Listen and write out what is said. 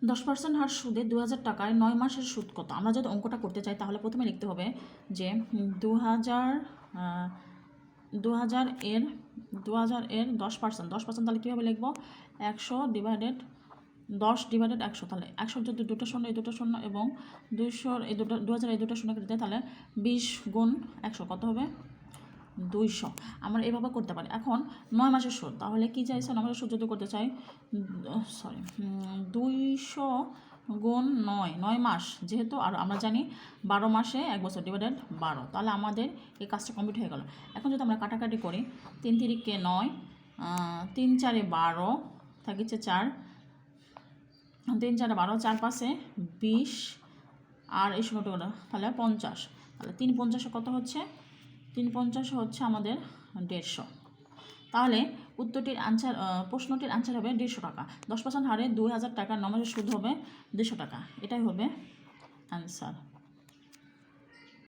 10% হার সুদে 2000 টাকায় 9 মাসের সুদ কত? আমরা যদি অঙ্কটা করতে চাই তাহলে প্রথমে লিখতে হবে যে 2000 এর 10%, তাহলে কীভাবে লিখব? 10/10 তাহলে 100 যদি দুটো শূন্য এই দুটো শূন্য এবং 200 এই দুটো 2000 এই দুটো শূন্য কেটে দেয়, তাহলে 20 গুণ 100 কত হবে? 200। আমরা এভাবে করতে পারি। এখন 9 মাসের সুদ, তাহলে কি চাইছে? 9 মাসের সুদ যদি করতে চাই, 200 গুণ 9 মাস যেহেতু, আর আমরা জানি 12 মাসে 1 বছর ডিভাইডেড 12, তাহলে আমাদের এই কাজটা কমপ্লিট হয়ে গেল। এখন যদি আমরা কাটাকাটি করি, 3 3 9, 3 4 12 থাকিছে 4, 3 4 12, 4 5 20, আর এই শূন্যটা তাহলে 50, তাহলে 3 50 কত হচ্ছে? 3 50 হচ্ছে আমাদের 150। তাহলে প্রশ্নটির আনসার হবে 150 টাকা। 10% হারে 2000 টাকার 9 মাসের সুদ হবে 200 টাকা। এটাই হবে আনসার।